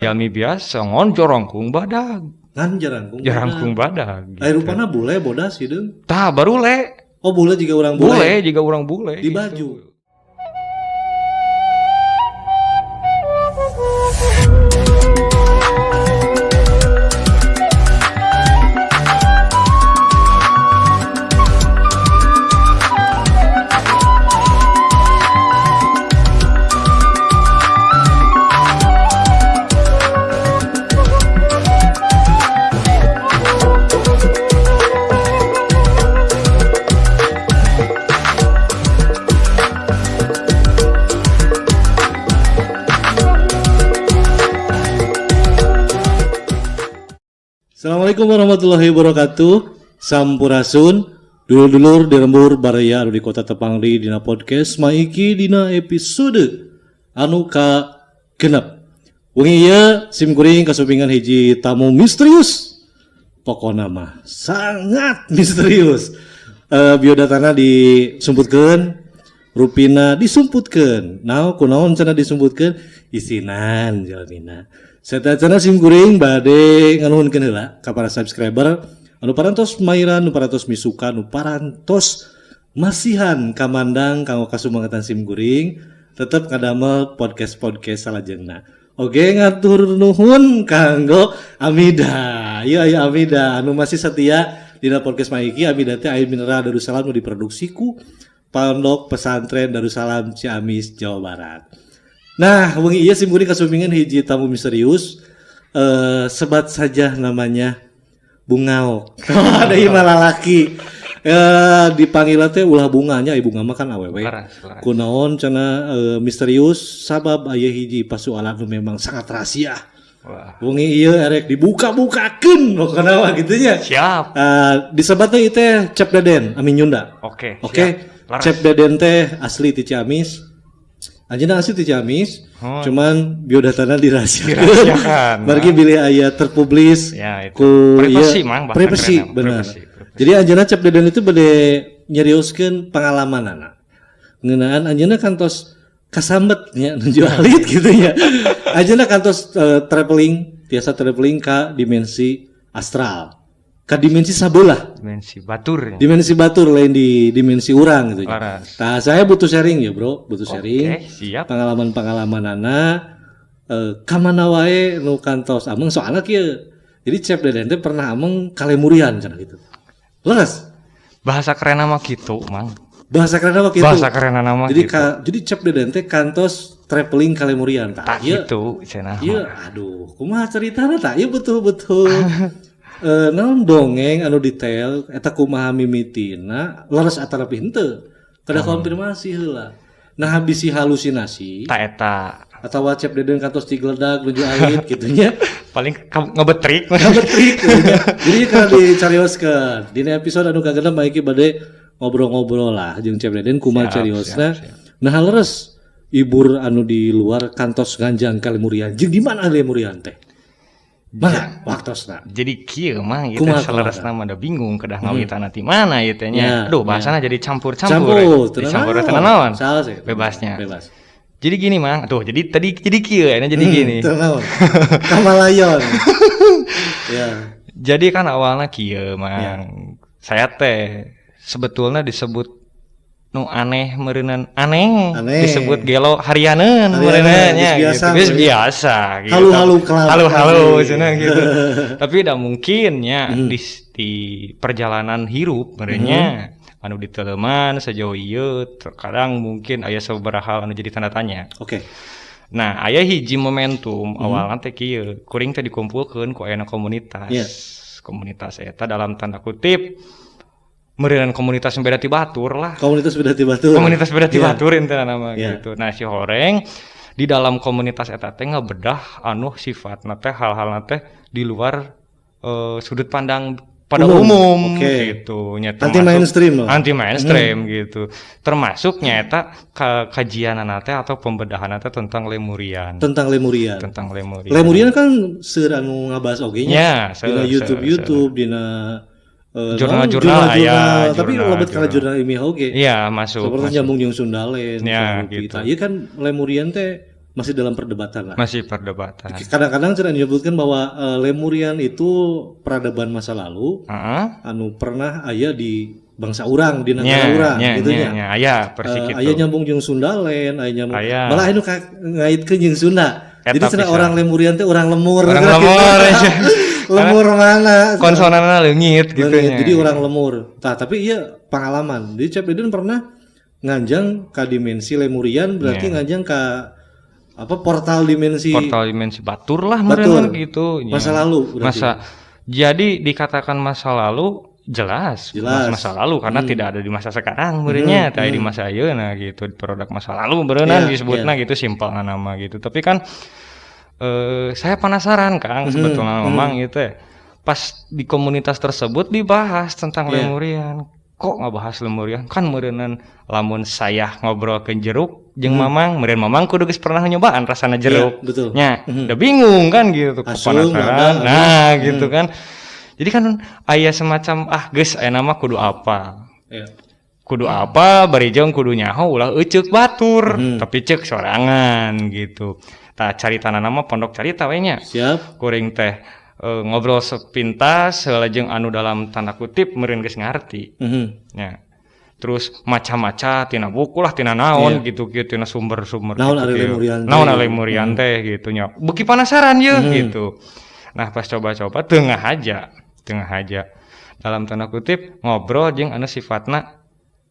Jalmi biasa ngon jorongkung badag. Ngan Jarangkung badag. Gitu. Air rupana bule bodas hideung. Tah baru le. Oh bule juga orang bule. Bule juga orang bule. Di baju. Gitu. Assalamualaikum warahmatullahi wabarakatuh. Sampurasun. Dulur-dulur dirembur baraya anu di kota Tepangri dina podcast maiki dina episode anu ka genep. Wengi ieu sim kuring kasupingan hiji tamu misterius. Pokona mah sangat misterius. Biodatana disumputkeun, rupina disumputkeun. Naon kunaon cenah disumputkeun? Isinan jalmina. Satacana sim kuring bade nganuhunkeun heula ka para subscriber anu parantos mairan, anu parantos misukan, anu parantos masihan kamandang kanggo kasumangatan sim kuring tetep ngadamel podcast salajengna. Oge ngatur nuhun kanggo Amida. Ieu aya Amida anu masih setia dina podcast maiki. Amida teh air mineral Darussalam nu diproduksiku Pondok Pesantren Darussalam Ciamis, Jawa Barat. Nah, wengi ieu sim kuring kasupingan hiji tamu misterius, sebat saja namanya Bungaok. Ada ieu lalaki. Dipanggil teh ulah bunganya, ibu mah kan awewe. Kunaon cenah misterius sabab aya hiji pasualan nu memang sangat rahasia. Wah. Wengi ieu erek dibuka-bukakeun pokona mah kitu nya. Siap. Disebat teh teh Cep Deden Amin Yunda. Oke. Cep Deden teh asli ti Ciamis. Anjeunna asli ti Ciamis, cuman biodatana dirahasiakan. Margi bilih aya terpublis ya, ku privasi mang privasi benar. Jadi anjeunna Cep Deden itu bade nyeriuskeun pengalamanana. Ngeunaan anjeunna kantos kasambet nya nuju alit kitu nya. Anjeunna kantos traveling, biasa traveling ka dimensi astral. Ka dimensi sabelah, dimensi batur. Dimensi batur lain di dimensi urang gitu. Nah, saya butuh sharing ya, Bro. Butuh sharing. Siap. Pengalaman-pengalamannana ka mana wae nu kantos ameng soalna kieu. Jadi Cep Deden teh pernah ameng kalemurian cenah gitu. Leres. Bahasa keren nama gitu, Mang. Bahasa keren nama gitu. Bahasa keren nama jadi gitu. Jadi Cep Deden teh kantos traveling kalemurian tak gitu cenah. Iya, aduh, kumaha ceritana tah? Ieu betul-betul naon dongeng anu detail eta kumaha mimitina leres atarapi henteu kada konfirmasi heula. Nah habis halusinasi ta eta atawa Cep Deden kantos digeledag nuju ait kitu nya paling ngebetrik jadi kana dicarioskeun dina episode anu kagenep maiki bade ngobrol-ngobrol lah jeung Cep Deden kumaha cariosna. Nah leres ibur anu di luar kantos ganjang kalemurian jeung di mana lemurian teh mana waktosna. Jadi kieu mah ieu teh saleresna mah da bingung kedah ngawitanna ti mana ieu teh nya. Aduh bahasana jadi campur-campur. Dicampur teh naon? Bebasnya. Bebas. Jadi gini Mang. Tuh jadi kieu aya jadi gini. Teu naon. Kamalayon. Ya. Jadi kan awalnya kieu Mang. Ya. Saya teh sebetulnya disebut nu aneh meureunna aneh disebut gelo harianeun meureunna nya gitu. Biasa gitu. Halu-halu cenah gitu. Tapi da mungkin nya di perjalanan hirup meureunnya anu diteuleman sejauh ieu terkadang mungkin aya sabaraha hal anu jadi tanda tanya. Oke. Nah, aya hiji momentum awalna teh kieu, kuring teh dikumpulkeun ku aya komunitas. Komunitas eta dalam tanda kutip meureun komunitas beda ti batur lah. Komunitas beda ti batur. Komunitas beda ti batur intina nama gitu. Nah, si Horeng di dalam komunitas eta teh ngabedah anu sifatna teh hal-halna teh di luar sudut pandang pada umum gitu nya anti mainstream gitu. Termasuk nyata kajianana teh atau pembedahan teh tentang lemurian. Lemurian kan seueur anu ngabahas oge nya. Dina YouTube dina jurnal aya tapi lebet kana jurnal ilmiah oge. Iya, masuk. Seperti nyambung jeung Sundalen ya, gitu. Ieu kan lemurian teh masih dalam perdebatan lah. Masih perdebatan. Kadang-kadang cenah menyebutkan bahwa Lemurian itu peradaban masa lalu, anu pernah aya di bangsa urang di negara urang gitu nya. Aya persik kitu. Aya nyambung jeung Sundalen, aya nyambung. Malah anu ngaitkeun jeung Sunda. Jadi cenah orang Lemurian teh orang lemur. Orang lemur. Lemur mana? Konsonanna leungit gitu nya. Jadi orang lemur. Tah, tapi ieu pengalaman. Jadi Cap Deden pernah nganjang ka dimensi Lemurian, berarti nganjang ka portal dimensi batur lah meureun gitu. Masa lalu berarti. Jadi dikatakan masa lalu jelas. Masa lalu karena tidak ada di masa sekarang beureunya, tapi di masa ayeuna gitu, produk masa lalu beureunan disebutna gitu, simpelna nama gitu. Tapi kan saya penasaran Kang sebetulnya memang gitu ya. Pas di komunitas tersebut dibahas tentang Lemurian. Kok ngebahas Lemurian? Kan meureunnan lamun saya ngobrolkeun jeruk jeung Mamang, meureun Mamang kudu geus pernah nyobaan rasana jeruk. Nya, udah bingung kan gitu, penasaran. Nah, gitu kan. Jadi kan aya semacam geus aya nama kudu apa. Kudu apa bari jeung kudu nyaho ulah euceuk batur, tapi ceuk sorangan gitu. Tah caritana nama pondok carita we nya. Siap. Kuring teh ngobrol sepintas heula jeung anu dalam tanda kutip meureun geus ngarti. Nya. Terus maca-maca tina buku lah tina naon gitu tina sumber-sumber naon gitu. Naon ari Lemurian teh gitu nya. Beuki penasaran ye gitu. Nah pas coba-coba tengah aja dalam tanda kutip ngobrol jeung anu sifatna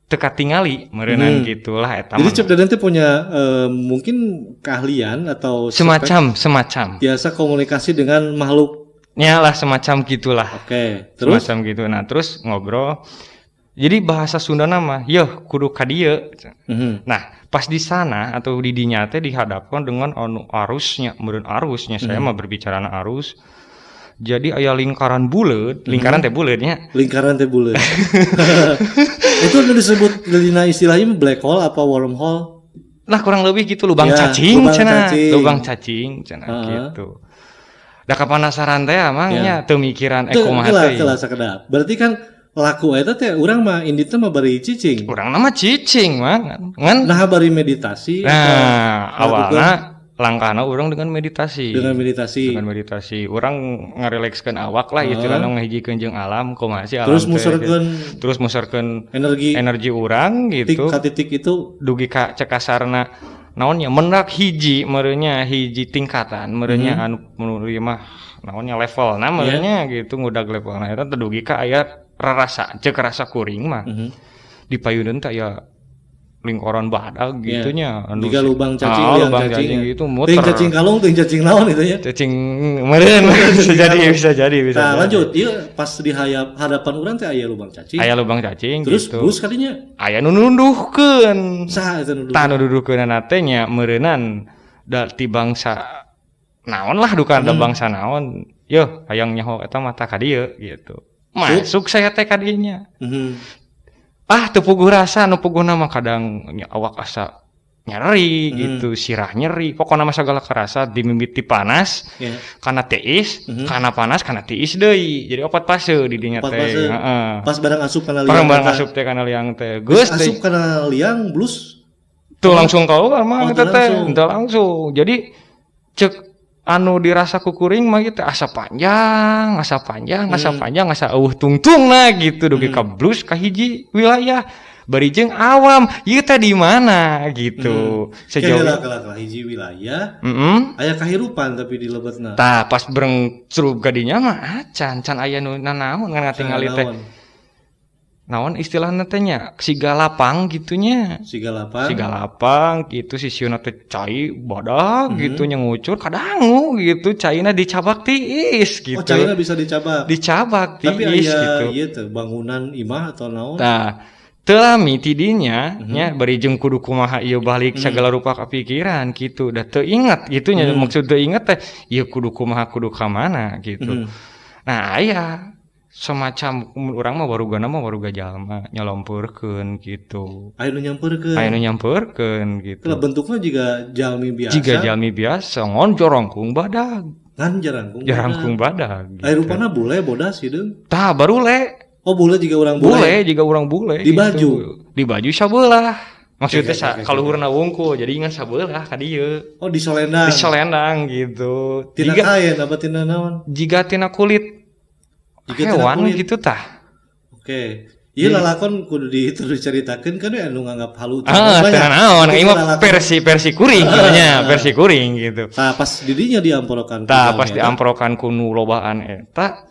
teu katingali meureunnan gitulah eta. Jadi Cap Deden teh punya mungkin keahlian atau semacam biasa komunikasi dengan makhluk. Nyalah semacam gitulah. Oke, terus semacam gitu. Nah, terus ngobrol. Jadi bahasa Sunda nama, yeuh kudu ka dieu. Nah, pas di sana atau di dinya teh dihadapkan dengan anu arusnya, meureun arusnya saya mah berbicara arus. Jadi aya lingkaran buleut, lingkaran teh buleutnya. Lingkaran teh buleut. Itu udah disebut dina istilahnya black hole apa wormhole? Nah, kurang lebih gitu lubang cacing cenah. Lubang cacing cenah gitu. Da kapanasaran teh amangnya teu mikiran kumaha teh. Teu sakedap. Berarti kan laku eta teh urang mah inditna mah bari cicing. Urang mah cicing mah ngan. Nah bari meditasi. Nah, awalna langkahna urang dengan meditasi. Dengan meditasi. Urang ngarilekskeun awak lah istilahna ngahijikeun jeung alam kumaha sih alam. Terus muserkeun energi urang gitu. Titik itu dugi ka cekasarna naonnya mendak hiji meureunnya hiji tingkatan meureunnya anu meuli mah naonnya levelna meureunnya gitu ngudag levelna eta teh dugi ka aya rasa ceuk rasa kuring mah. Di payudeunan teh aya lingkaran badag gitunya anu juga lubang cacing gitu muter. Ting cacing kalung, ting cacing naon itu ya. Cacing meureun bisa jadi. Nah, lanjut. Ieu pas di hadapan urang teh aya lubang cacing. Aya lubang cacing terus gitu. Terus kadinya aya nu nunduhkeun. Saha eta nunduhkeun? Tah nu duduhkeunna teh nya meureunnan da ti bangsa naon lah duka ada bangsa naon. Yeuh, hayang nyaho eta mata ka dieu gitu. Masuk saya teh ka dieu nya. Teu puguh rasa, nu puguhna mah kadang awak asa nyeri gitu, sirah nyeri, pokokna mah sagala kerasa dimimiti panas, kana tiis, kana panas, kana tiis deui. Jadi opat fase di dinya teh. Pas barang asup kana liang. Barang asup teh kana liang teh. Geus asup kana liang blus. Tuh langsung keluar mah eta teh, teu langsung. Jadi ceuk anu dirasa kukuring mah gitu asa panjang, asa eueuh tungtungna gitu dugi ka blus ka hiji wilayah bari jeung awam ieu teh di mana gitu. Sejauh hiji wilayah aya kahirupan tapi di lebetna. Tah pas breng cerup gadinya mah can aya nu nanaon ngan ngatingali teh. Naon istilahna teh nya siga lapang gitunya. Siga lapang gitu sisieuna teh cai badag gitu nya ngucur kadangu gitu caina dicabak tiis gitu. Oh caina bisa dicabak. Dicabak tiis tapi aya, gitu. Tapi ieu teh bangunan imah atau naon? Tah teu lami ti dinya nya bari jeung kudu kumaha ieu balik sagala rupa kapikiran gitu. Da teu inget gitu nya maksud teu inget teh ieu kudu kumaha kudu ka mana gitu. Nah aya semacam urang mah waruga jalma nyalompurkeun gitu. Aya nu nyampeurkeun gitu. Lah bentukna juga jalmi biasa. Jiga jalmi biasa ngon jorongkung badag. Ngan jarangkung badag. Gitu. Aya rupana bule bodas hideung. Tah baru le. Oh bule jiga urang bule. Bule jiga urang bule. Di gitu. baju. Di baju sabelah. Maksudnya kalau hurna wungkul jadi ingan sabelah ka dieu. Oh di Solendang. Di Solendang gitu. Tina kain apa tina naon? Jiga tina kulit. Hewan gitu tah. Oke. Iya lalakon kudu diceritakeun kan anu nganggap halu. Tenan naon ieu mah versi kuring nya, versi kuring gitu. Tah pas didinya diamporokan. Tah pas diamporokan ku nu lobaan eta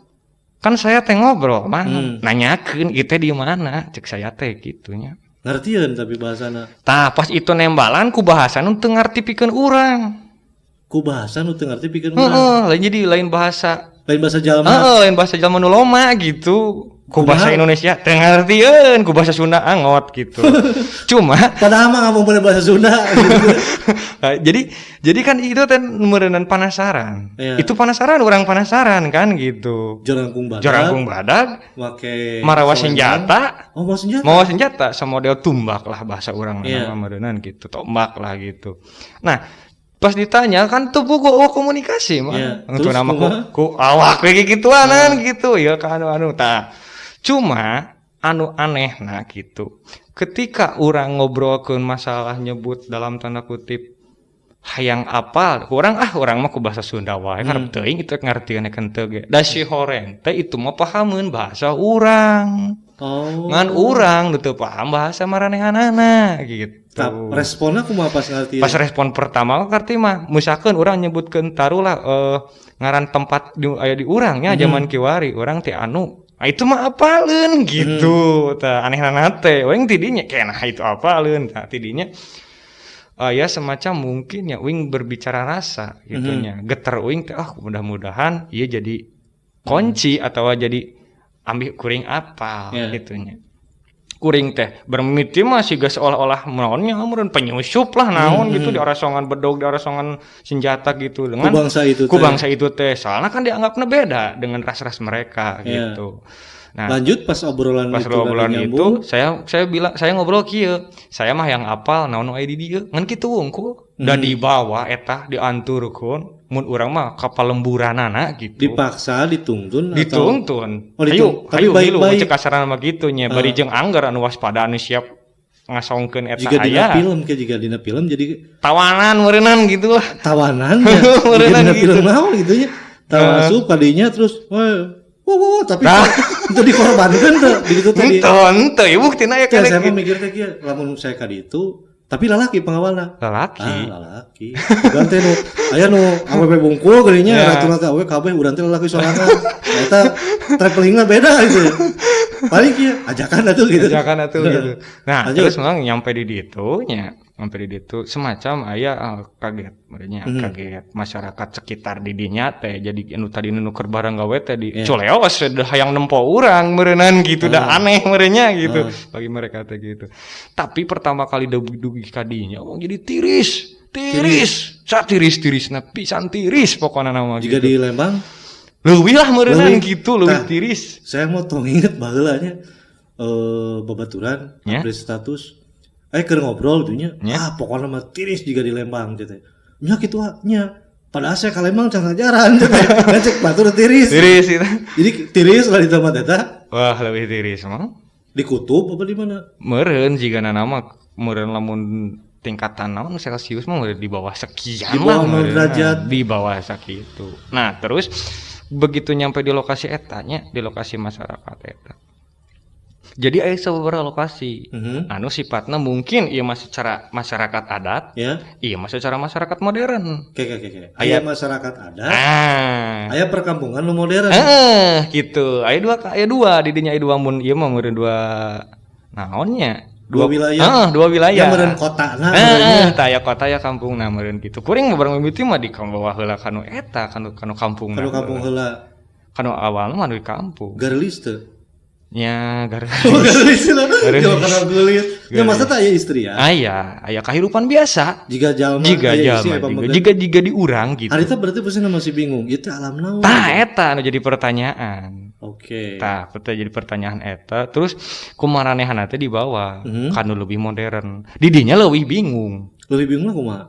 kan saya teh ngobrol mah nanyakeun ieu teh di mana cek saya teh gitunya. Ngartieun tapi bahasana. Tah pas itu nembalan ku bahasa nu teu ngarti pikeun urang. Ku bahasa nu teu ngarti pikeun urang. Lain bahasa. Lain bahasa jalma. Lain bahasa jalma nu loma gitu. Ku bahasa Indonesia teu ngartieun, ku bahasa Sunda angot gitu. Cuma padahal mah ngomong pada bahasa Sunda gitu. jadi kan itu teh meureunnan penasaran. Ya. Itu penasaran orang penasaran kan gitu. Jorangkung badag. Make marawa senjata. Oh, mau senjata sama model tumbak lah bahasa orang nama meureunnan gitu. Tombak lah gitu. Nah, pas ditanya kan tuh buku komunikasi mah. Yeah. Untuk nama ku awak kayak gituanan gitu ya kan anu tah. Cuma anu aneh nah gitu. Ketika orang ngobrolkeun masalah nyebut dalam tanda kutip hayang apal, orang mah ku bahasa Sunda wae karep teuing itu ngartieun teu ge. Da si horeng teh itu mah pahameun bahasa urang. Oh. Ngan urang teu paham bahasa maranehanana gitu. Responnya kumaha pas ngarti? Pas respon pertama ngarti mah misalkan urang nyebutkeun taruhlah ngaran tempat aya di urangnya zaman kiwari, urang teh anu itu mah apaleun gitu. Tah anehna teh weng tidinya kenah itu apaleun tah tidinya ya semacam mungkin ya uing berbicara rasa gitunya. Geter uing teh mudah-mudahan ieu jadi kunci atau jadi ambil kuring apa gitunya. Kuring teh bermimiti mah siga seolah-olah naonnya meureun penyusup lah naon gitu di arasongan bedog, di arasongan senjata gitu dengan ku bangsa itu teh. Soalnya kan dianggapnya beda dengan ras-ras mereka gitu. Nah, lanjut pas obrolan itu saya bilang saya ngobrol kieu. Saya mah yang apal naon aya di dieu. Ngan kitu wungkul. Da dibawa eta dianturkeun mun urang mah kapal lemburanana gitu. Dipaksa dituntun. Hayu baik-baik cek kasaran mah kitu nya. Bari jeung anggar anu waspada anu siap ngasongkeun eta aya. Jika dina film jadi tawanan meureunnan gitu lah. Tawanan ya. Meureunnan dina film naon gitu nya. Tawasup kadinya terus tapi itu dikorbankan tuh gitu tadi. Ente ya buktina ya kan. Saya mikir teh kieu lamun saya ka ditu tapi lalaki pengawalna. Lalaki. Ganti nu aya nu awewe bungkul geunya ratu-ratu awewe kabeh urang teh lalaki sorangan. Eta travelingna beda gitu. Paling kieu ajakan atuh gitu. Nah, terus memang nyampe di ditu nya. Sampai di ditu semacam aya kaget merenya kaget masyarakat sekitar di dinya teh jadi anu tadi nu keur barang gawe teh di coleos hayang nempo urang meureunnan gitu da aneh merenya gitu bagi mereka teh gitu. Tapi pertama kali dugi ka dinya jadi tiris satiris-tirisna pisan tiris pokona nama gitu. Jika di Lembang leuwih lah meureunnan gitu leuwih tiris. Saya mau tong inget baheula nya babaturan update status keur ngobrol gitu nya. Pokoknya mah tiris juga di Lembang gitu. Nya kitu nya. Padahal saya ka Lembang can ngajaran gitu. Ngecek batur tiris. Tiris itu. Jadi tiris lah di tempat eta. Wah, lebih tiris mah. Di kutub apa di mana? Meureun jigana nama meureun lamun tingkatan naon Celsius mah di bawah sekian di bawah 0 derajat. Di bawah sakitu. Nah, terus begitu nyampe di lokasi eta nya, di lokasi masyarakat eta. Jadi aya sababaraha lokasi. Anu sifatna mungkin ieu masih cara masyarakat adat. Iya masih cara masyarakat modern. Aya masyarakat adat. Aya perkampungan nu modern. Gitu. Aya dua di dinya aya dua mun ieu mah meureun dua naonnya? Dua wilayah. Dua wilayah. Ya meureun kotana. Tah aya kota ya kampungna meureun kitu. Kuring bareng mimiti mah di bawah heula kanu eta kanu kampungna. Kanu kampung heula. Kanu awalna mah di kampung. Garlis teu. Ya, garis lah. Jauh kenal gelis. Ya masa tak aya istri ya? Aya kehidupan biasa. Jika di urang gitu. Hari itu berarti pasti masih bingung. Itu alam naon? Tah eta anu jadi pertanyaan. Oke. Tah, jadi pertanyaan eta. Terus kumaranehanna teh dibawa kanu lebih modern. Di dinya leuwih bingung. Leuwih bingung kumaha?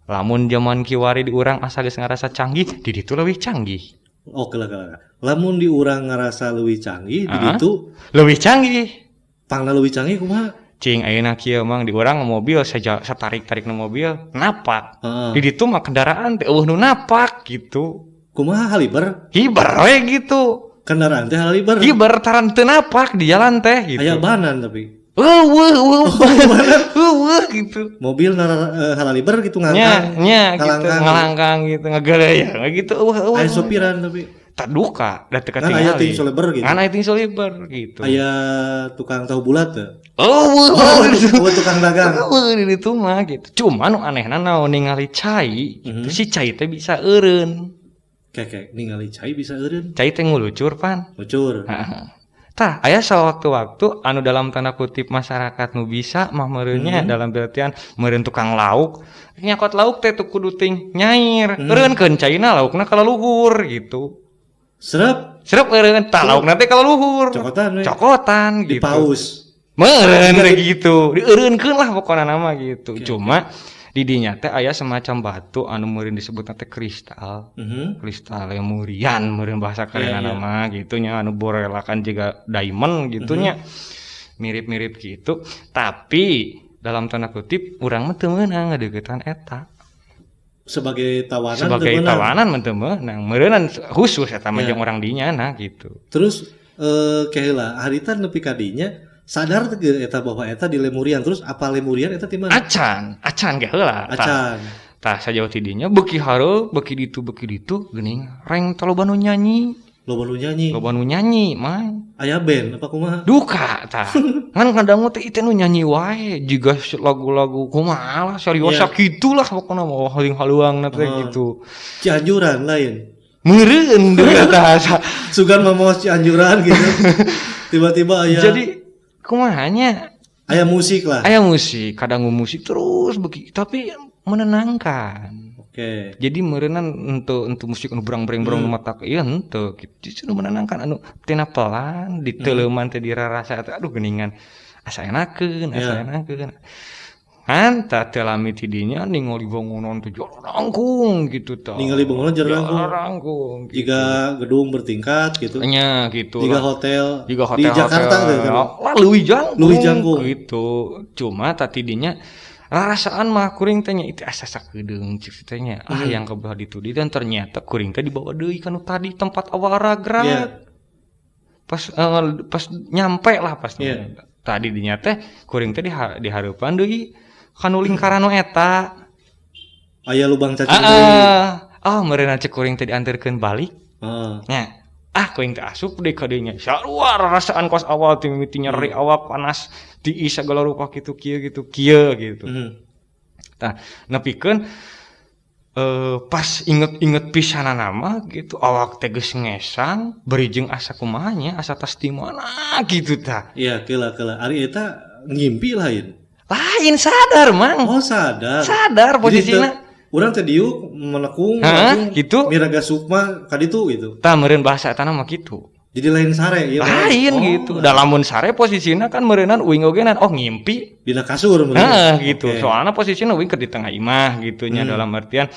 Lamun zaman kiwari di urang asa geus ngarasa canggih, di ditu leuwih canggih. Oke lah. Lamun di urang ngarasa leuwih canggih, di ditu leuwih canggih. Pangna leuwih canggih kumaha? cing ayeuna kieu mang di urang mobil saya tarik na mobil napak. Di ditu mah kendaraan teh eueuh nu napak gitu. Kumaha haliber? Hiber we gitu. Kendaraan teh haliber. Hiber taran teu napak di jalan teh gitu. Aya banan tapi. Gitu. Mobil haliber gitu ngangkang. Nya gitu ngalangkang gitu ngageleuyang gitu. Aya sopiran tapi. Taduka da teu katingali. Kan aya ting soliber gitu. Kan aya ting soliber gitu. Aya tukang tahu bulat teh. Tukang dagang. Di ditu mah gitu. Cuma nu anehna naon ningali cai gitu. Si cai teh bisa eureun. Kek ningali cai bisa eureun. Cai teh ngulucur pan. Lucur. Tah aya sawaktu-waktu anu dalam tanda kutip masyarakat nu bisa mah meureunnya dalam artian meureun tukang lauk. Nyakot lauk teh teu kudu ting nyair. Eureunkeun caina laukna ka luhur gitu. Serep eureun tah laukna teh ka luhur. Cokotan gitu. Dipaus. Meureun teh gitu. Dieureunkeun lah pokona nama gitu. Cuma di dinya teh aya semacam batu anu meureun disebutna teh kristal. Kristal lemurian meureun bahasa karena nama gitu nya anu borelakan juga diamond gitu nya. Mirip-mirip gitu. Tapi dalam tanda kutip urang mah teu meunang ngadeukeutan eta. Sebagai tawanan mah teu meunang. Meureunan khusus eta mah jeung urang dinya nah gitu. Terus kaheula harita nepi ka dinya sadar teu eta bahwa eta di Lemurian. Terus apa Lemurian eta ti mana? Acan ge heula. Acan. Tah sajauh ti dinya beuki hareup, beuki ditu geuning reng loba nu nyanyi. Loba nu nyanyi mah. Aya band apa kumaha? Duka tah. Ngan ngadangu teh itu nu nyanyi wae jiga lagu-lagu kumaha lah sariosa kitulah pokona mah haling-haluangna teh gitu. Cianjuran lain. Meureun deui tah. Sugan mamaos Cianjuran gitu. Tiba-tiba aya. Jadi kumaha nya? Aya musik lah. Aya musik, kadang musik terus begitu tapi menenangkan. Oke. Jadi meureunan untuk musik anu brang-breng mata ieu henteu kitu. Justru menenangkan anu tina pelan diteleuman teh dirarasa teh aduh geuningan asa enakeun. Anta teh lami ti dinya ningali bangunan teh jarangkung gitu tah. Ningali bangunan jarangkung. Jiga gedung bertingkat gitu. Nya gitu. Jiga hotel. Di Jakarta teh kan. Leuwih jangkung. Gitu. Cuma tadi dinya rasaan mah kuring teh nya itu asa sakedeung cik teh nya yang kebelah ditu dan ternyata kuring teh dibawa deui kana tadi tempat awal ragrat. Pas nyampe lah pas tadi dinya teh kuring teh dihareupan deui kanu lingkaran nu eta. Aya lubang cacing deui. Meureunna cek kuring teh dianterkeun balik. Nya kuring teh asup deui ka dieu nya. Saluar rasaan kos awal teh mimiti nyeri awak panas tiis segala rupa kitu kieu gitu. Tah nepikeun pas inget pisanana mah gitu awak teh geus ngesang berijing asa kumaha nya asa tas di mana gitu tah. Iya keula ari eta ngimpi lain sadar mang. Sadar posisina. Urang teh diuk melekung gitu. Miraga sukma ka ditu gitu. Tah meureun bahasa eta mah kitu. Jadi lain sare ieu. Gitu. Da lamun sare posisina kan meureunan uing ogenan ngimpi dina kasur gitu. Soalna posisina uing keur di tengah imah gitu nya dalam artian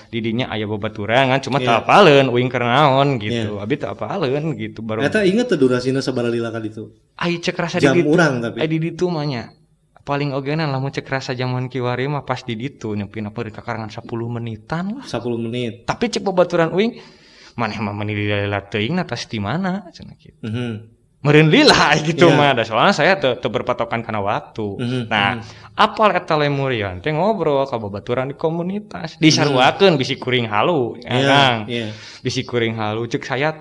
di dinya aya babaturan kan cuma teu apaleun uing keur naon gitu. Abi teu apaleun gitu baru. Eta inget teh durasina sabaraha lila ka ditu? Ai cek rasa di ditu. Jam urang tapi. Ai di ditu mah nya. Paling ogenan lamun cek rasa jaman kiwari mah pas di ditu nyepina peureut kakarangan 10 menitan lah. 10 menit. Tapi cek babaturan uing maneh mah meni lila teuing atas di mana cenah kitu. Meureun lila gitu mah da soalna saya teu berpatokan kana waktu. Apal eta Lemurian teh ngobrol ka babaturan di komunitas. Disaruakeun bisi kuring halu Kang. Bisi kuring halu cek saya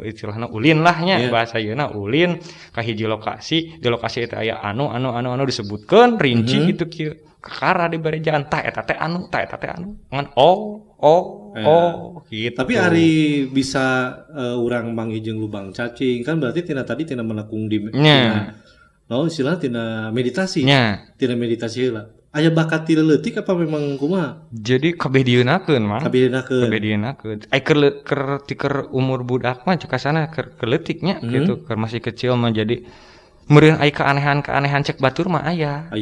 istilahna ulin lah nya bahasa yeuna ulin ka hiji lokasi. Di lokasi eta aya anu disebutkeun rinci gitu kieu. Kakara di barejaan tah eta teh anu ngan gitu. Tapi hari bisa urang mangijeng lubang cacing kan berarti tina melekung di istilah tina meditasi. Tina meditasi heula. Aya bakat ti leutik apa memang kumaha? Jadi kabedieunnakeun mah. Kabedieunnakeun. Ai keur umur budak mah cek kasana keur leutiknya gitu keur masih kecil mah jadi meureun aya keanehan cek batur mah aya.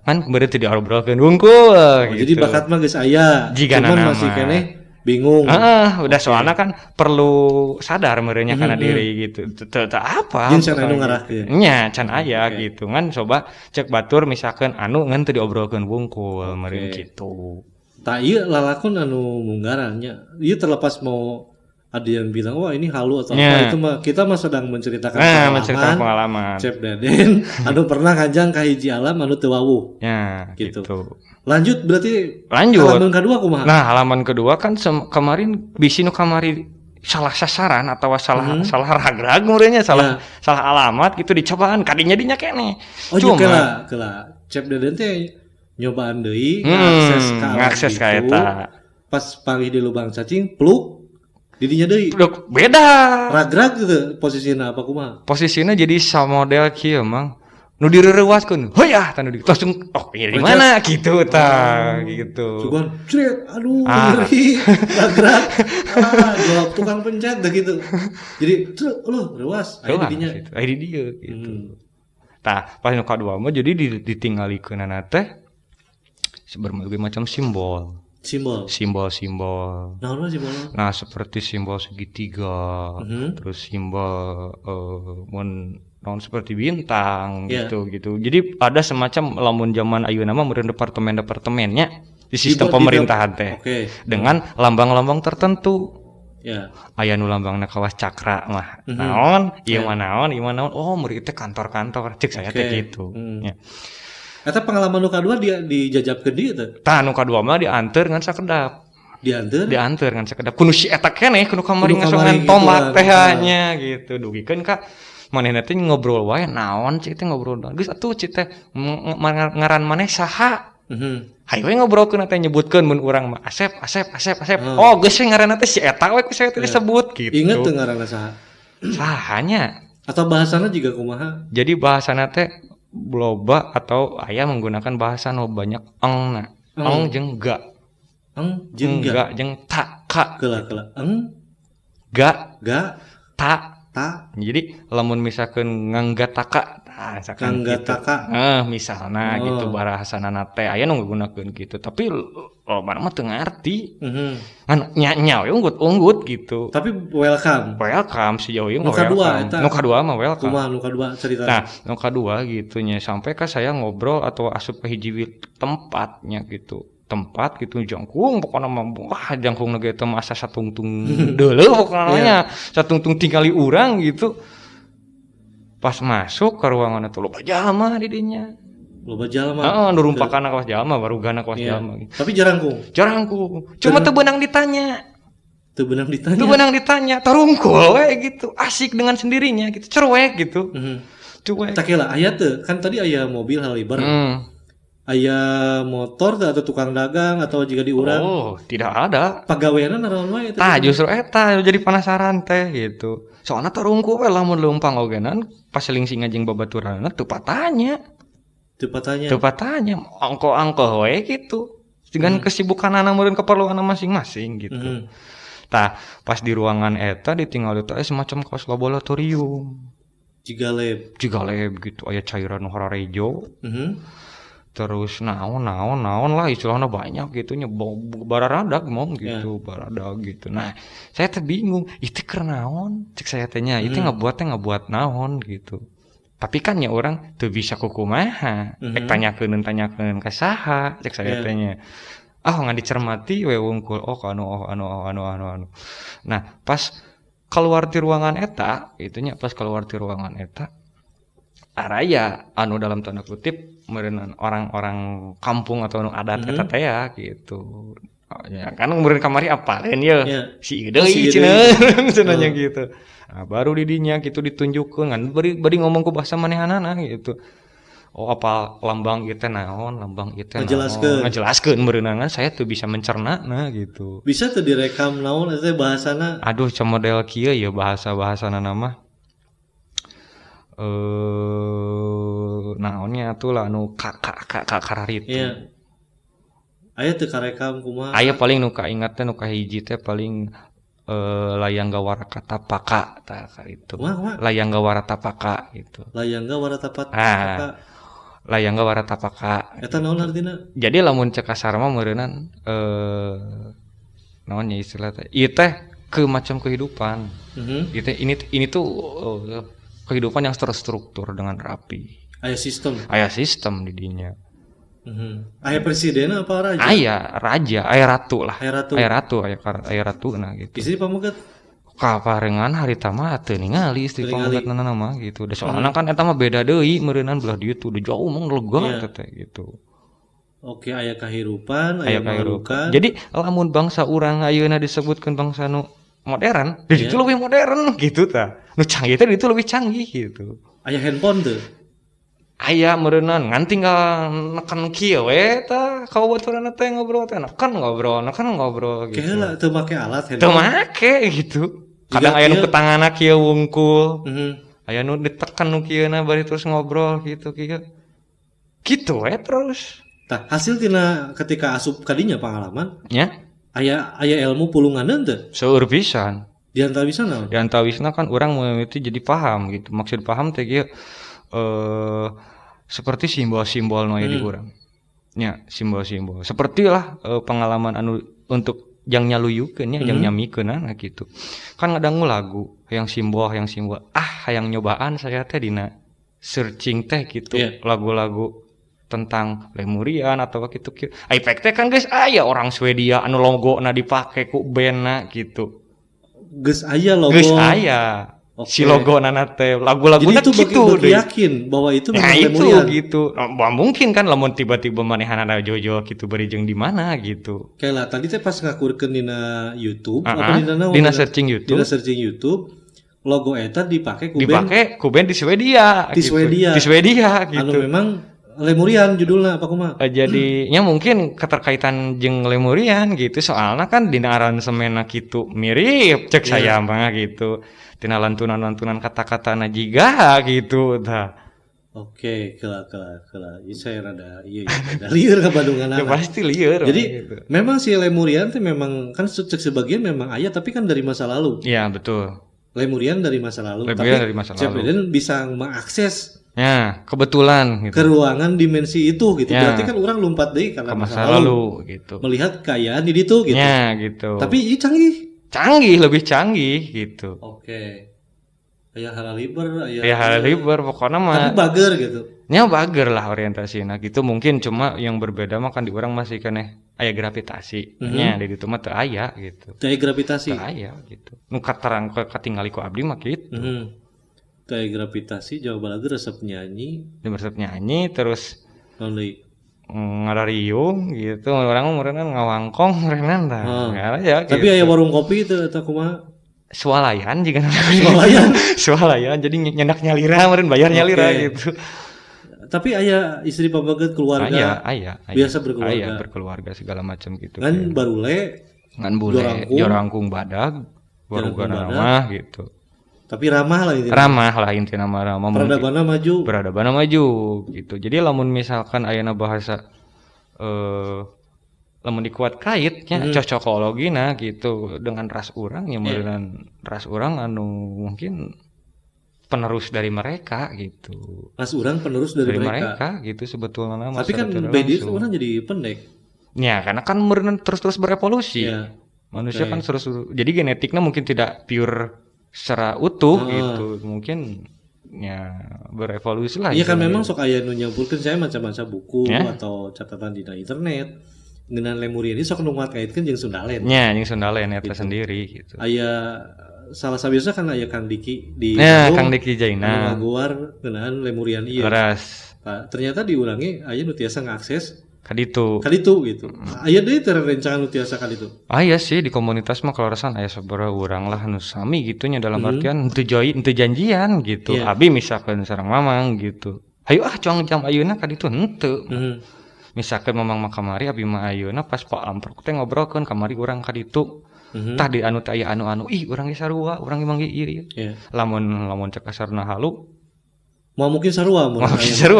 Kan meureun teu diobrolkeun wungkul gitu. Jadi bakat mah geus aya. Cuman masih keneh bingung. Udah soalnya kan perlu sadar merenya karena diri gitu. Apa? Jin can anu ngarahkeun. Nya can aya gitu kan coba cek batur misalkan anu ngan teu diobrolkeun wungkul meureun gitu. Tah ieu lalakon anu munggarannya. Ieu terlepas mau ada yang bilang wah ini halu atau apa itu mah kita mah sedang menceritakan pengalaman Chef Deden anu pernah kanjang ka hiji alam anu teu wawuh. Ya, gitu. Lanjut halaman kedua kumaha? Nah, halaman kedua kan kemarin bisi nu kamari salah sasaran atau salah ragrag meureunnya salah alamat gitu dicobaan kadinya dinya keneh. Cuma keula Chef Deden teh nyobaan deui ngakses ka eta. Pas panggih di lubang cacing pluk didinya deui. Beda. Ragrag gitu posisinya apa kumaha? Posisinya jadi samodel kieu mang. Nu direureuskeun. Hoyah tanu di langsung di mana gitu gitu. Cuman cret aduh ngeri ragrag. Jawab tukang pencet dah gitu. Jadi reuas aya didinya. Aya di dieu gitu. Tah pas nu kadua mah jadi ditinggalikeunana teh berbagai macam simbol. Simbol. Nah, seperti simbol segitiga, terus simbol non seperti bintang gitu. Jadi ada semacam lamun zaman ayeuna mah meureun departemennya di sistem pemerintahan teh. Dengan lambang-lambang tertentu. Ya. Aya nu lambangna kawas cakra mah. Naon? Ieu mah naon? Oh, meureun teh kantor-kantor cek saya teh gitu. Ya. Eta pengalaman nu kadua dia dijajabkeun dieu teh. Tah nu kadua mah dianteur ngan sakedap. Dianteur ngan sakedap. Kudu si eta keneh kudu kamari ngasongan tomat teh nya gitu. Dugikeun ka manehna teh ngobrol wae naon cik teh ngobrol. Geus atuh cik teh ngaran maneh saha? Hayu we ngobrolkeun teh nyebutkeun mun urang mah Asep. Oh geus ngaranna teh si eta we ku saya teh disebut gitu. Ingat teu ngaranna saha? Sahanya? Atau bahasana juga kumaha? Jadi bahasana teh loba atau aya menggunakan bahasa nu banyak engna. Eng jeung ga. Jeung ta ka. Keula. Ga ta. Jadi lamun misalkeun nganggataka misalkan gitu. Misalna gitu bahasana teh aya nu nggunakeun gitu. Tapi loba mah teu ngarti. Kan nya we unggut gitu. Tapi welcome sejauh ieu welcome. Nu kadua mah welcome. Kumaha nu kadua cerita? Nah, nu kadua gitu nya sampai ka saya ngobrol atau asup ke hiji tempatnya gitu. Tempat gitu jangkung pokona mah wah jangkung ge teh asa satungtung deuleu pokona nya. Satungtung tinggali urang gitu. Pas masuk ke ruangan itu loba jalma di dinya. Loba jalma. Nu rumpakana kawas jalma, barugana kawas jalma gitu. Tapi jarangkung. Cuma teu beunang ditanya. Tarungkul we gitu. Asik dengan sendirinya gitu. Cerewek gitu. Cuek. Tak kela aya teu kan tadi aya mobil haliber. Aya motor atau tukang dagang atau jika di urang? Oh, tidak ada. Pagaweana naon wae eta? Justru eta jadi penasaran teh gitu. Soalnya tarungkul we lamun leumpang ogenan pas lingsing jeung babaturanna teu patanya. Angko we gitu. Dengan kesibukanana meureun keperluanna masing-masing gitu. Tah, pas di ruangan eta ditinggal eta semacam kaos laboratorium. Jiga lab gitu. Aya cairan nu hararejo. Terus naon lah istilahnya banyak gitu nya bararadag mong gitu baradag gitu. Nah saya teh bingung itu keur naon cek saya teh nya itu ngabuat naon gitu. Tapi kan nya orang teu bisa kukumaha tanyakeun ka saha cek saya teh nya. Ngan dicermati we wungkul anu. Nah pas keluar di ruangan eta itunya pas keluar di ruangan eta araya anu dalam tanda kutip meureun orang-orang kampung atau anu adat eta teh ya gitu. Ya kan meureun kamari apaleun ye. Si deui cenah gitu. Nah, baru di dinya gitu ditunjukkeun kan bari ngomong ku bahasa manehanana gitu. Apa lambang ieu teh naon, lambang ieu teh naon. Ngajelaskeun meureunna saya tuh bisa mencernana gitu. Bisa tuh direkam naon eta bahasana? Aduh model kieu ya bahasa-bahasana mah. Naonnya tuh lah anu kararit. Iya. Aya teu karekam kumaha? Aya paling nu kaingat teh nu kahiji teh paling layangga warakatapaka tah itu. Layangga waratapaka gitu. Layangga waratapaka. Layangga waratapaka. Eta naon artina? Jadi lamun cek kasar mah meureunan naonnya istilah teh. Ieu teh ke macam kehidupan. Ieu teh ini tuh kehidupan yang terstruktur dengan rapi. Aya sistem di dinya. Aya presiden apa raja? Aya raja, aya ratu lah. Aya ratu nah gitu. Istri pamuket kaparengan harita mah teu ningali istri pamugetna mah gitu. Da soalna kan eta mah beda deui meureunnan belah dieu tuh udah jauh mah lega teh gitu. Oke, aya kahirupan, aya kahirupan. Jadi lamun bangsa urang ayeuna disebutkeun bangsa nu modern, di ditu leuwih modern gitu tah. Nu canggih teh di ditu leuwih canggih gitu. Aya handphone teu? Aya meureunnan ngan tinggal neken kieu we tah kabaturanna teh ngobrol teh neken ngobrol gitu. Keheula teu make alat handphone. Teu make gitu. Kadang aya nu petangana kieu wungkul. Aya nu ditekan nu kieuna bari terus ngobrol gitu kieu. Kitu we terus. Tah, hasil tina ketika asup kadinya pengalaman, nya aya ilmu pulunganeun teu? Seueur pisan. Di antawisna naon? Di antawisna kan urang mimiti jadi paham gitu. Maksud paham teh kieu seperti simbol-simbol nu aya di urang. Nya, simbol-simbol. Sepertilah pengalaman anu untuk yang nyaluyukeun nya, yang nyamikeun nah gitu. Kan ngadangu lagu yang simbol. Hayang nyobaan saya teh dina searching teh gitu. Lagu-lagu tentang Lemurian atau gitu. Efek teh kan guys aya orang Swedia anu logona dipake ku bandna gitu. Geus aya logo. Geus aya. Si logona teh lagu-laguna gitu. Jadi itu yakin bahwa itu memang Lemurian. Gitu. Nah, mungkin kan lamun tiba-tiba manehanana jojo gitu bari jeung di mana gitu. Kayak tadi teh pas ngakurkeun dina YouTube apa dina searching YouTube. Dina searching YouTube logo eta dipake ku band di Swedia. Di Swedia gitu. Anu memang Lemurian judulnya apa kumaha? Jadinya mungkin keterkaitan jeung Lemurian gitu soalnya kan dina aransemenna kitu mirip cek saya mah gitu. Tina lantunan-lantunan kata-katana jiga gitu tah. Oke, kela. Ieu saya rada lieur ka Bandungan. Pasti lieur. Jadi gitu. Memang si Lemurian teh memang kan cek sebagian memang aya tapi kan dari masa lalu. Iya, betul. Lemurian dari masa lalu. Dari masa lalu. Cepeden bisa mengakses kebetulan gitu. Ke ruangan dimensi itu gitu. Berarti kan orang lompat deui karena masa lalu gitu. Melihat kekayaan di ditu gitu. Ya, gitu. Tapi ini canggih, lebih canggih gitu. Oke. Aya halaliber, pokoknya mah. Tapi bager gitu. Nya bager lah orientasina gitu. Mungkin cuma yang berbeda mah kan di orang masih keneh aya gravitasi. Nya di ditu mah teu aya gitu. Teu aya gravitasi. Teu aya gitu. Nu katerang katingali ku abdi mah kitu. Kayak gravitasi Jawa Balaga resep nyanyi terus ngarariung gitu orang meureunnan ngawangkong meureunnan tah tapi gitu. Aya warung kopi teu eta kumaha swalayan juga swalayan jadi nyendak nyalira meureun bayar nyalira gitu tapi aya istri pabaget keluarga aya biasa berkeluarga berkeluarga segala macam gitu ngan barule ngan bule jorangkung badag warugana mah gitu. Tapi ramah lah intinya ramah. Peradabanna maju gitu. Jadi lamun misalkan ayeuna bahasa lamun dikuat kaitnya cocokologina gitu dengan ras urang nya meureunnan ras urang anu mungkin penerus dari mereka gitu. Ras urang penerus dari mereka gitu sebetulnya. Tapi kan beda orang jadi pendek. Ya karena kan meureunnan terus berevolusi. Manusia kan terus jadi genetiknya mungkin tidak pure secara utuh gitu mungkin ya berevolusi lah. Iya kan memang sok aya nu nyampurkeun saya macam-macam buku atau catatan di internet dengan Lemurian ini sok nu ngaitkeun jeung Sundalen. Nya jeung Sundalen eta sendiri gitu. Aya salah sabiasa kan aya Kang Diki di Kang Diki Jaina ngaguar ngeunaan Lemurian ieu. Beras. Ternyata diulangi aya nu tiasa ngakses kaditu gitu. Aya deui teh rencangan nu tiasa kaditu. Aya sih di komunitas mah kelarasan aya sabaraha urang lah nu sami gitu nya dalam artian henteu janjian gitu. Abi misalkan sareng Mamang gitu. Hayu cuang jam ayeuna kaditu henteu. Misalkan Mamang mah kamari abi mah ayeuna pas Pak Amprok teh ngobrolkeun kamari urang kaditu. Tah di anu teh aya anu urang ge sarua, urang ge mangge ieu. Lamun cek kasarna halu mau mungkin sarua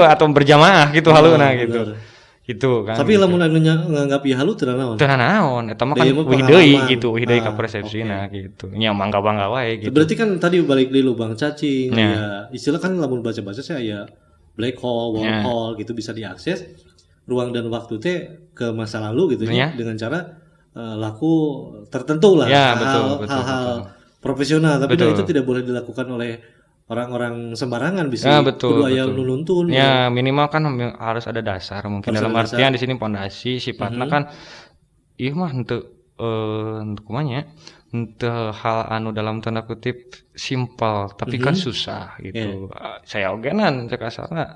atau berjamaah gitu haluna gitu. Gitu kan. Tapi lamun anu nganggap ieu halu teu naon. Teu naon, eta mah kan wih deui gitu, wih deui ka persepsina gitu. Nya mangga-bangga wae gitu. Berarti kan tadi balik deui lubang cacing, ya istilah kan lamun baca-baca saya aya black hole, wormhole gitu bisa diakses ruang dan waktu teh ke masa lalu gitu ya dengan cara laku tertentu lah, Ya, hal-hal betul. profesional, tapi Betul. itu tidak boleh dilakukan oleh orang-orang sembarangan, bisa Ya, betul. kudu aya nu nuntun. Ya, minimal kan harus ada dasar mungkin Harus dalam ada artian di sini pondasi sifatnya kan ieu mah henteu kumaha nya henteu hal anu dalam tanda kutip simpel tapi kan susah gitu. Saya ogenan cek asalna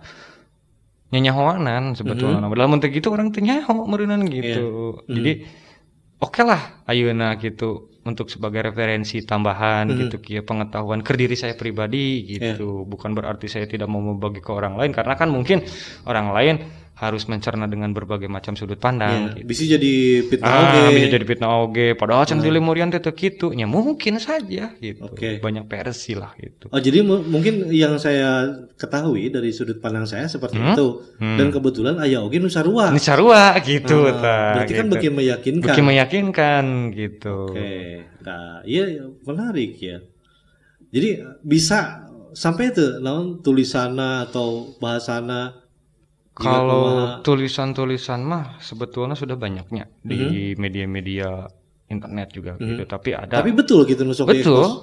nyanyahoanan sebetulnya. Dalam teh gitu orang teh nyaho meureunana gitu. Jadi oke lah ayeuna gitu untuk sebagai referensi tambahan gitu kieu pengetahuan ke diri saya pribadi gitu. Bukan berarti saya tidak mau membagi ke orang lain karena kan mungkin orang lain harus mencerna dengan berbagai macam sudut pandang gitu. Bisa jadi fitnah oge. Bisa jadi fitnah oge padahal can di lemurian teh teu kitu nya mungkin saja gitu. Banyak versi lah gitu. Oh, jadi mungkin yang saya ketahui dari sudut pandang saya seperti itu. Dan kebetulan aya oge nu sarua. Nu sarua gitu tah. Berarti kan beki meyakinkan. Beki meyakinkan gitu. Oke. Nah, iya menarik ya. Jadi bisa sampai itu naon tulisanna atau bahasana. Kalau tulisan-tulisan mah sebetulnya sudah banyaknya di media-media internet juga gitu. Tapi ada. Tapi betul gitu nusuk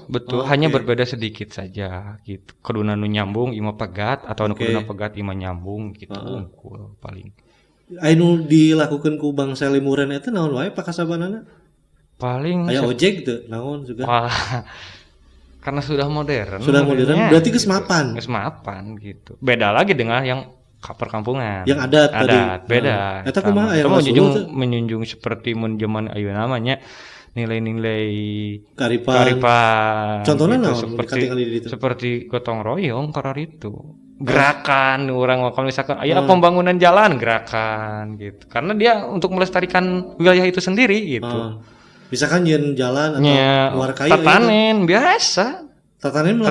betul. Hanya berbeda sedikit saja gitu. Kuduna nu nyambung ima pegat atau nu kuduna pegat ima nyambung gitu. Unggul paling. Anu dilakukan ku bangsa Lemuren eta naon wae pakasabanana? Paling aya ojek teu naon juga. Karena sudah modern. Berarti geus mapan. Geus mapan gitu. Beda lagi dengan yang perkampungan. Yang adat tadi. Beda. Eta kumaha aya menjunjung seperti mun zaman ayeuna namanya nilai-nilai Karipan. Contohnya naon seperti gotong royong karena itu. Gerakan orang kalau misalkan aya pembangunan jalan gerakan gitu. Karena dia untuk melestarikan wilayah itu sendiri gitu. Misalkan jalan atau luar kayu tatanen biasa. Tatanen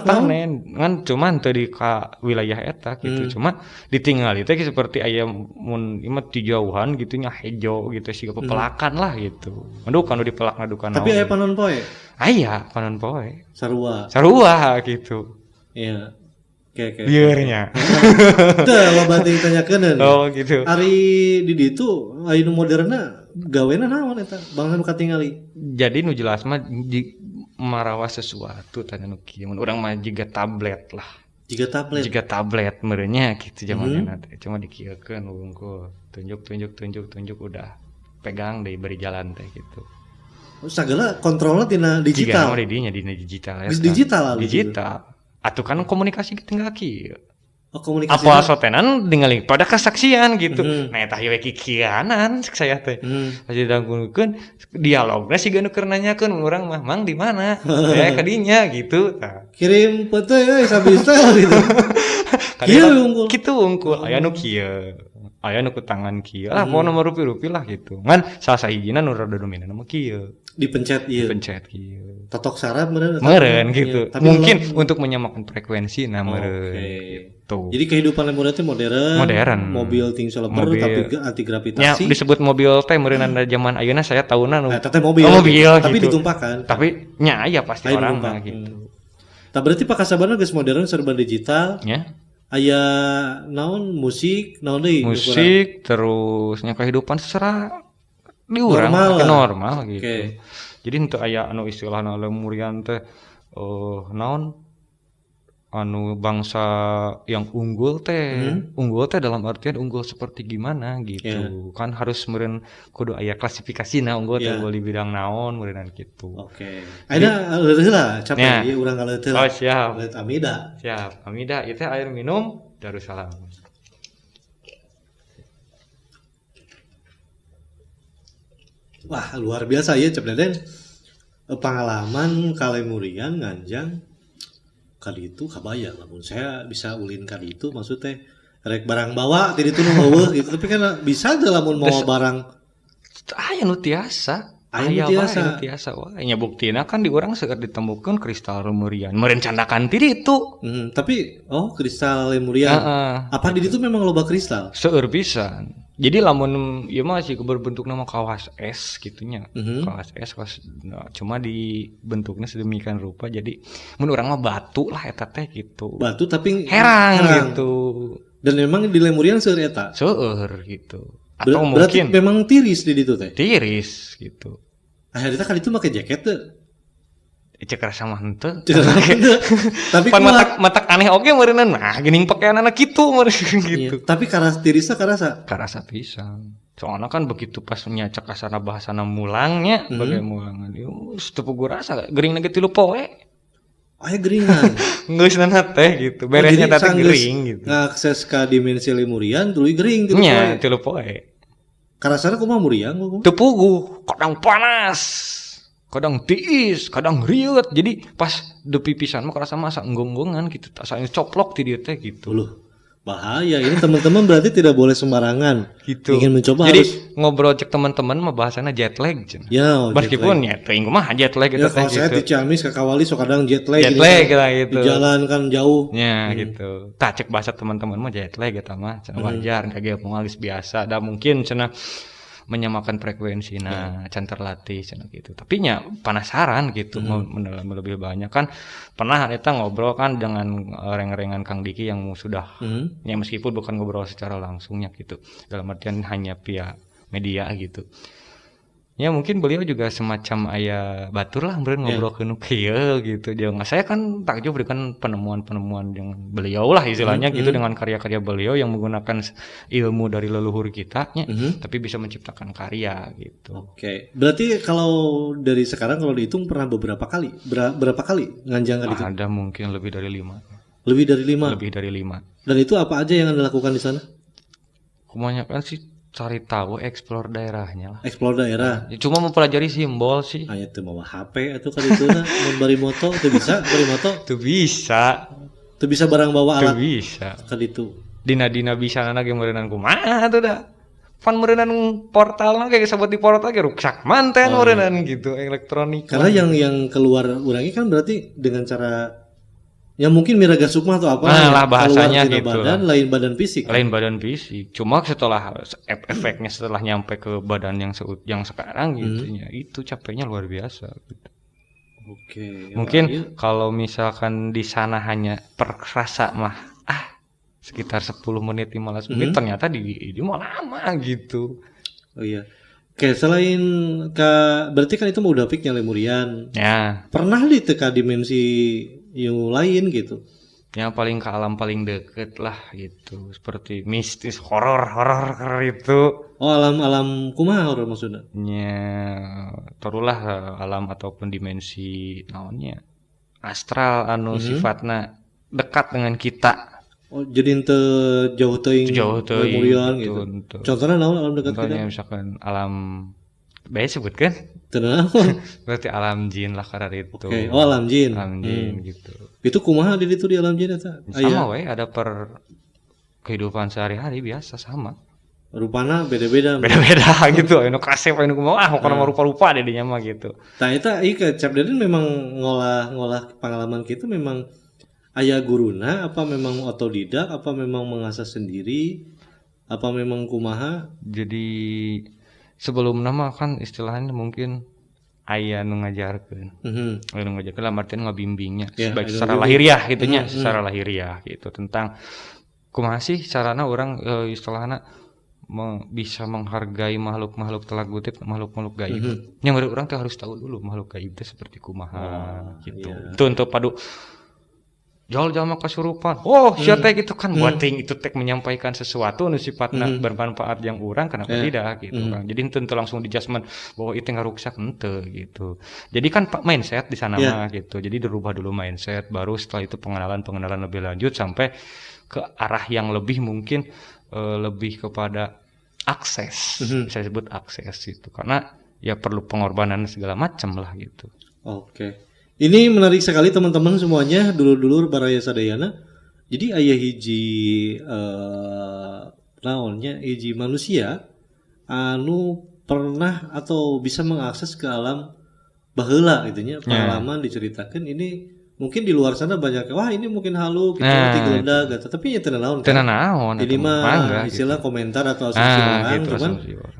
kan cuman teu di ka wilayah eta gitu. Cuma ditinggali teh seperti aya mun imah di jauhan gitu nya hejo gitu siga pepelakan lah gitu. Aduh kanu dipelakna duka naon. Tapi aya panon poe. Aya panon poe. Sarua gitu. Iya. Oke. Biarnya. Teu loba teh ditanyakeun. Oh gitu. Ari di ditu aya nu moderna gawena naon eta? Bangsa nu katingali. Jadi nu jelas mah marawa sesuatu tanya nu kieu mun urang mah jiga tablet lah. Jiga tablet meureunnya gitu zamanna teh. Cuma dikieukeun wungkul. Tunjuk udah pegang deui bari jalan teh gitu. Sagala kontrolna tina digital. Jiga didinya dina digital eta. Digital. Atuh kan komunikasi tinggal kieu. Oh, komunikasi. Apa sotenan ningali pada kesaksian gitu. Nah eta we kikianan cek saya teh. Pasti danggukeun dialogna siga nu keur nanyakeun urang mah mang di mana? Ya ka dinya gitu. Kirim foto euy sabisa gitu. Kitu unggul. Aya nu kieu. Aya nu ku tangan kieu. Mau nomor rupi-rupi lah gitu. Ngan salah sahijina nu rada dominan mah kieu. Dipencet kieu. Totok saraf meureun gitu. Mungkin untuk menyamakan frekuensi meureun gitu. Jadi kehidupan Lemuren teh modern. Mobil ting seleber tapi anti gravitasi. Ya disebut mobil teh meureun da zaman ayeuna saya tahunan nu. Eta teh mobil tapi gitu. Ditumpahkan. Tapi nya aya pasti orang mah gitu. Tah berarti pakasabana geus modern serba digital. Ya. Aya naon musik, naon deui? Musik terus nya kehidupan secara di urang normal gitu. Jadi untuk aya anu istilahna Lemurian teh naon anu bangsa yang unggul teh dalam artian unggul seperti gimana gitu. Kan harus meureun kudu aya klasifikasina unggul teh unggul di bidang naon meureunna gitu. Oke. Ayeuna heula capek ieu urang ngaleut heula. Oh siap. Amida. Siap. Amida itu air minum Darussalam. Wah luar biasa ya Cep Deden. Pengalaman Kalemurian nganjang kali itu kabayang namun saya bisa ulin kali itu maksudnya rek barang bawa tadi itu nu gitu tapi kan bisa aja lamun mau barang aya nu tiasa wah nya buktina kan di urang seueur ditemukeun kristal Lemurian merencandakan tadi itu tapi kristal Lemurian apa di itu memang loba kristal seueur pisan. Jadi lamun ieu mah sih berbentuk nama kawas es gitunya. Kawas es cuma dibentuknya sedemikian rupa jadi mun urang mah batu lah eta teh gitu. Batu tapi herang gitu. Dan memang di Lemurian seueur eta. Seueur gitu. Atau berarti mungkin memang tiris di ditu teh. Tiris gitu. Akhirnya kali itu pakai jaket tuh. Cek rasa mah henteu. Tapi pan matak aneh oge meureunna. Nah, geuning pakaian anak kitu meureun gitu. Iya, tapi karas tirisa karasa. Karasa pisan. Soalnya kan begitu pas nyacak kasana bahasana mulangnya, bagai mulangan. Geus teu puguh rasa, geuringna ge 3 poe. Aya geringan. Geusna teh gitu. Beresnya teh gering gitu. Ngakses ka dimensi lemurian tuluy gering 3 poe. Nya 3 poe. Karasana kumaha muriang gua? Teu puguh, kadang panas. Kadang tiis, kadang riut. Jadi pas depi pisan mah karasa masa enggong-enggongan gitu. Tasanya coplok ti dieu teh gitu. Loh, bahaya. Ini teman-teman berarti tidak boleh sembarangan. Gitu. Ingin mencoba jadi, harus. Jadi ngobrol cek teman-teman mah bahasana jet lag. Ya, meskipun ya teuing mah jet lag gitu. Ya, kalau saya di Ciamis ke Kawali sok kadang jet lag. Jet lag gitu. Di jalan kan jauh. Ya gitu. Tah cek bahasa teman-teman mah jet lag eta mah cenah wajar, kage moal geus biasa. Da mungkin cenah menyamakan frekuensi can terlatih cenah gitu. Tapi nya penasaran gitu mendalam lebih banyak kan pernah eta ngobrol kan dengan reng-rengan Kang Diki yang sudah ya meskipun bukan ngobrol secara langsungnya gitu. Dalam artian hanya via media gitu. Ya mungkin beliau juga semacam aya batur lah meureun ngobrolkeun kieu gitu. Dia saya kan takjub dengan penemuan-penemuan yang beliau lah istilahnya gitu dengan karya-karya beliau yang menggunakan ilmu dari leluhur kita tapi bisa menciptakan karya gitu. Oke. Berarti kalau dari sekarang kalau dihitung pernah berapa kali? Berapa kali nganjang kali itu? Ada mungkin lebih dari 5. Lebih dari 5. Lebih dari 5. Dan itu apa aja yang Anda lakukan di sana? Kebanyakan sih cari tahu, explore daerahnya lah. Explore daerah. Cuma mempelajari simbol sih. Aya teu mawa HP atuh kali itu na mun bari moto teu bisa bari moto. Teu bisa. Teu bisa barang bawa alat. Teu bisa. Kali itu. Dina-dina bisanana ge meureunnan kumaha tuh dah. Pan meureunnan portalna ge sabot di portal ge ruksak manten meureunnan gitu elektronik. Karena yang keluar urangnya kan berarti dengan cara ya mungkin miraga sukma atau apa lah bahasanya gitu badan lah. Lain badan fisik lain badan fisik cuma setelah efeknya setelah nyampe ke badan yang sekarang gitu ya itu capeknya luar biasa gitu. Oke. Mungkin kalau misalkan di sana hanya perasa mah sekitar 10 menit 15 menit ternyata di mah lama gitu. Oh iya. Oke, selain berarti kan itu mau udah piknya lemurian. Ya. Pernah di teka dimensi yang lain gitu. Yang paling ke alam paling deket lah gitu, seperti mistis, horor itu. Oh, alam kumaha horor maksudnya? Ya, taruhlah alam ataupun dimensi naonnya astral anu sifatna dekat dengan kita. Oh, jadi ente jauh teuing lemurian gitu. Contohnya naon alam dekat kita? Contohnya misalkan alam bae sebutkeun. Tenang. Berarti alam jin lah karena itu. Okay. Oh, alam jin. Alam jin gitu. Itu kumaha di itu di alam jin eta? Sama we, ada per kehidupan sehari-hari biasa sama. Rupana beda-beda gitu. Anu kasep anu kumaha pokona rupa-rupa deh dinya mah gitu. Tah eta ieu ke Cap Deden memang ngolah pengalaman kitu memang aya guruna apa memang otodidak apa memang mengasah sendiri apa memang kumaha? Jadi sebelum nama kan istilahnya mungkin aya nu ngajarkeun. Nu ngajarkeun lah artian ngabimbingnya secara lahiriah gitunya, secara lahiriah gitu tentang kumaha sih carana urang istilahna bisa menghargai makhluk-makhluk telagutip, makhluk-makhluk gaib. Yang urang teh harus tahu dulu makhluk gaib teh seperti kumaha gitu. Itu untuk padu jauh-jauh kesurupan. Oh, sia teh gitu kan buating itu teh menyampaikan sesuatu nu sifatna bermanfaat yang urang kenapa tidak gitu kan. Jadi henteu langsung dijudgment bahwa itu ngaruksak henteu gitu. Jadi kan mindset di sana mah gitu. Jadi dirubah dulu mindset baru setelah itu pengenalan lebih lanjut sampai ke arah yang lebih mungkin lebih kepada akses. Bisa disebut akses itu karena ya perlu pengorbanan segala macam lah gitu. Oke. Ini menarik sekali teman-teman semuanya, dulur-dulur baraya sadayana. Jadi aya hiji naonnya hiji manusia anu pernah atau bisa mengakses ke alam baheula gitu nya, pengalaman diceritakan ini mungkin di luar sana banyak wah ini mungkin halu gitu nanti geledag gitu. Tapi ya teu naon. Teu naon. Ini mah istilah gitu. Komentar atau asumsi orang gitu, cuman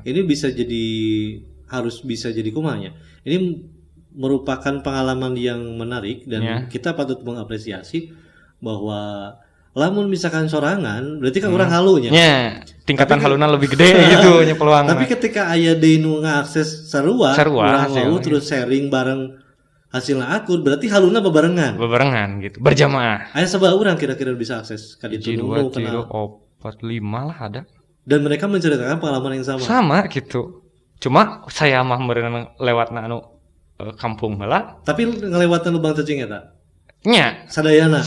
ini bisa jadi harus bisa jadi kumanya. Ini merupakan pengalaman yang menarik dan kita patut mengapresiasi bahwa lamun misalkan sorangan berarti kan orang halunya. Nya, tingkatan haluna lebih gede gitu nya peluang. Tapi ketika aya deui nu ngaakses sarua urang mau terus sharing bareng hasilna akur berarti haluna bebarengan gitu berjamaah. Aya sabaraha urang kira-kira bisa akses ka ditu nu kenal 4 5 lah ada. Dan mereka menceritakan pengalaman yang sama gitu. Cuma saya mah meureun lewatna anu kampung heula. Tapi ngelewatan lubang cacing eta? Nya, sadayana.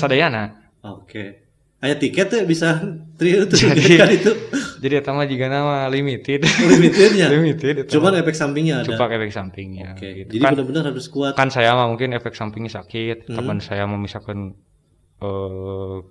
Oke. Aya tiket teh bisa trio itu kan itu. Jadi eta mah jiga nama limited. Limited. Cuman efek sampingnya ada. Efek sampingnya. Oke. Gitu. Jadi kan, benar-benar harus kuat. Kan saya mah mungkin efek sampingnya sakit. Teman saya mah misalkan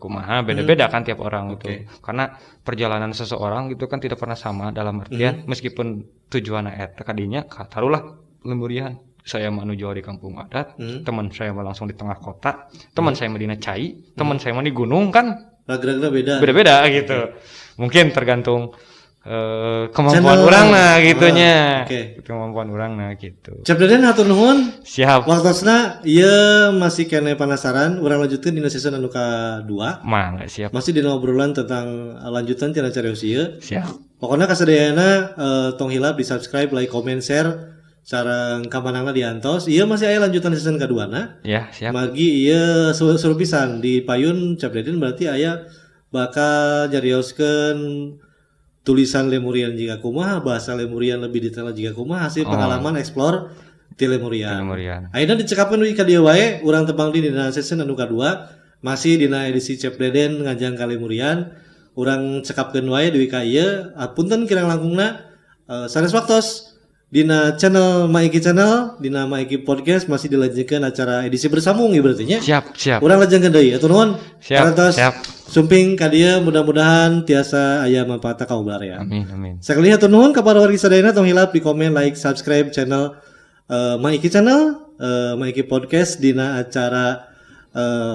kumaha beda-beda kan tiap orang itu. Karena perjalanan seseorang itu kan tidak pernah sama dalam artian meskipun tujuanna eta kadinya taruhlah lemurian. Saya menuju di kampung adat, teman saya langsung di tengah kota, teman saya di Cai, teman saya di gunung kan. Beda-beda. Beda-beda gitu. Mungkin tergantung kemampuan orang nah gitunya. Kemampuan orang nah gitu. Cep Deden hatur nuhun. Siap. Waktosna ieu masih kene penasaran, urang lanjutkeun dina season anu ka-2. Mangga siap. Masih dina obrolan tentang lanjutan tina carios ieu. Siap. Pokona kasadayana tong hilap di subscribe, like, comment, share sareng kamanangna diantos. Ieu masih aya lanjutan season kaduana. Ya, siap. Margi ieu suruh pisan di payun Cep Deden berarti aya bakal nyarioskeun tulisan Lemurian jika kumaha, bahasa Lemurian lebih detail jika kumaha, hasil pengalaman explore di Lemurian. Ayeuna dicekapeun deui ka dieu wae, urang tebang di dina season anu kadua, masih dina edisi Cep Deden ngajang ka Lemurian. Urang cekapkeun wae deui ka ieu, punten kirang langkungna sanes waktos dina channel Maiki channel, dina Maiki podcast masih dilanjutkeun acara edisi bersambung ieu berarti nya. Siap. Urang lajengkeun deui, atuh nuhun. Siap. Sumping ka dieu mudah-mudahan tiasa aya manfaatna ka ubar ya. Amin. Sakali hatur nuhun ka para wargi sadayana tong hilap di komen, like, subscribe channel Maiki channel, Maiki podcast dina acara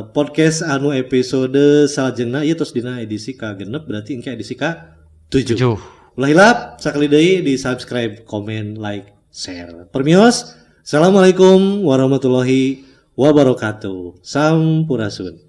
podcast anu episode salajengna ieu tos dina edisi ka-6 berarti engke edisi ka-7. Ulah hilap sakali deui di subscribe, komen, like, share. Permios. Assalamualaikum warahmatullahi wabarakatuh. Sampurasun.